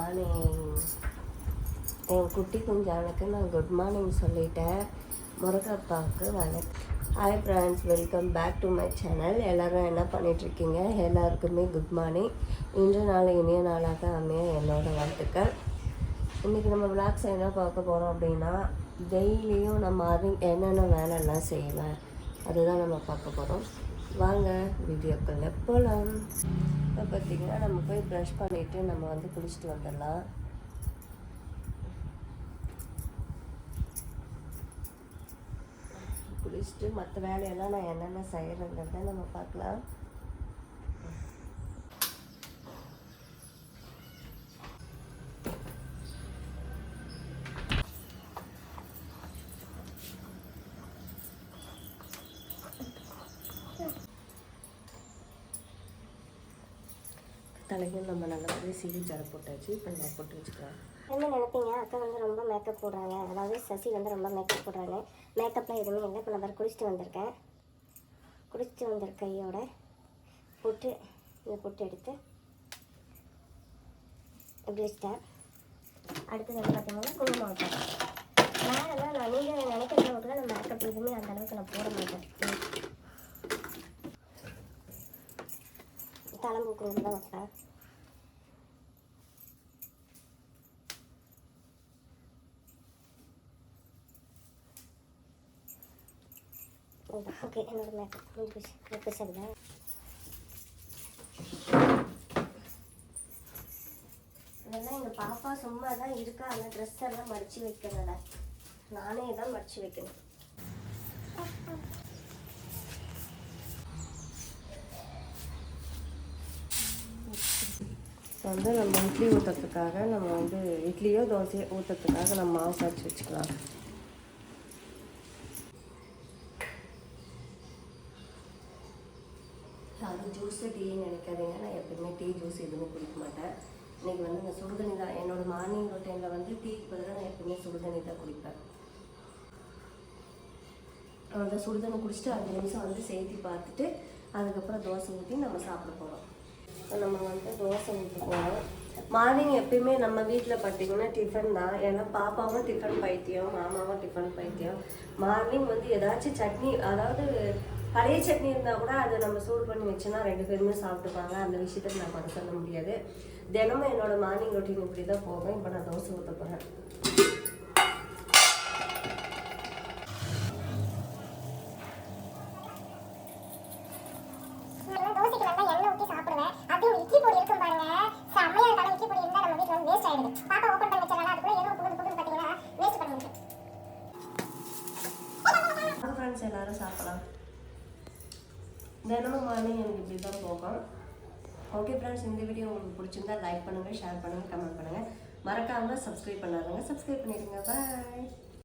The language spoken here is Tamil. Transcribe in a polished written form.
மார்னிங். என் குட்டி குஞ்சானுக்கு நான் குட் மார்னிங் சொல்லிட்டேன். முருகப்பாவுக்கு வணக்கம். Hi friends, welcome back to my channel. எல்லோரும் என்ன பண்ணிகிட்ருக்கீங்க? எல்லாருக்குமே குட் மார்னிங். இன்று நாள் இனிய நாளாக அமைய என்னோடய வாழ்த்துக்கள். இன்றைக்கி நம்ம விளாக்ஸ் என்ன பார்க்க போகிறோம் அப்படின்னா, டெய்லியும் நான் மார்னிங் என்னென்ன வேலைலாம் செய்வேன் அதுதான் நம்ம பார்க்க போகிறோம். வாங்க வீடியோக்குள்ளே போகலாம். இப்போ பார்த்திங்கன்னா நம்ம போய் ப்ரஷ் பண்ணிவிட்டு நம்ம குளிச்சுட்டு வந்துடலாம். குளிச்சுட்டு மற்ற வேலையெல்லாம் நான் என்னென்ன செய்கிறேங்கிறத நம்ம பார்க்கலாம். தலையும் நம்ம நல்லபடியாக சீவி ஜட போட்டாச்சு. இப்போ நான் போட்டு வச்சுக்கலாம். என்ன நினைப்பீங்க, அக்கா ரொம்ப மேக்கப் போடுறாங்க, அதாவது சசி ரொம்ப மேக்கப் போடுறாங்க. மேக்கப்லாம் எதுவுமே இல்லை. இப்போ நான் குளிச்சுட்டு வந்திருக்கேன். குளிச்சுட்டு வந்திருக்க கையோட போட்டு இந்த பொட்டு எடுத்து இப்படி வச்சுட்டேன். அடுத்தது பார்த்தீங்கன்னா குங்குமம் வைப்பேன். வேறெல்லாம் நான் நீங்கள் நினைக்கிற அளவுக்கு நான் மேக்கப் எதுவுமே அந்த அளவுக்கு நான் போட மாட்டேன். தலம்பு குங்குமம் தான் வைப்பேன். ஓகே, என்னோட மேக்கப் முடிஞ்சு சரிதான். இதெல்லாம் எங்கள் பாப்பா சும்மா தான் இருக்கா. அந்த ட்ரெஸ் எல்லாம் மடித்து வைக்கிறதில்ல, நானே தான் மடித்து வைக்கணும். இப்போ நம்ம இட்லி ஊற்றுறதுக்காக நம்ம இட்லியோ தோசையோ ஊற்றுறதுக்காக நம்ம மாவு சாய்ச்சி வச்சுக்கலாம். அது ஜூஸு டீன்னு நினைக்காதீங்க. நான் எப்பவுமே டீ ஜூஸ் எதுவுமே குடிக்க மாட்டேன். இன்றைக்கி இந்த சுடுதண்ணி தான் என்னோடய மார்னிங் ரொட்டீனில் டீக்கு பதிலாக நான் எப்பவுமே சுடுதண்ணி தான் குடிப்பேன். அந்த சுடுதண்ணி குடிச்சிட்டு 5 நிமிஷம் சேர்த்தி பார்த்துட்டு அதுக்கப்புறம் தோசை ஊற்றி நம்ம சாப்பிட போகிறோம். நம்ம தோசை ஊற்றி போகிறோம். மார்னிங் எப்பயுமே நம்ம வீட்டில் பார்த்திங்கன்னா டிஃபன் தான். ஏன்னா பாப்பாவும் டிஃபன் பைத்தியம், மாமாவும் டிஃபன் பைத்தியம். மார்னிங் ஏதாச்சும் சட்னி, அதாவது பழைய சட்னி இருந்தால் கூட அதை நம்ம சூடு பண்ணி வச்சோன்னா 2 பேருமே சாப்பிட்டுப்பாங்க. அந்த விஷயத்துக்கு நான் பண்ண சொல்ல முடியாது. தினமும் என்னோடய மார்னிங் ரொட்டீன் இப்படி தான் போகும். இப்போ நான் தோசை ஊற்ற போகிறேன். ஃப்ரெண்ட்ஸ் எல்லாரும் சாப்பிடலாம். தினமும் மார்னிங் எனக்கு இப்படி தான் போகும். ஓகே ஃப்ரெண்ட்ஸ், இந்த வீடியோ உங்களுக்கு பிடிச்சிருந்தா லைக் பண்ணுங்கள், ஷேர் பண்ணுங்கள், கமெண்ட் பண்ணுங்கள். மறக்காமல் சப்ஸ்கிரைப் பண்ணாதவங்க சப்ஸ்கிரைப் பண்ணிடுங்க. பாய்.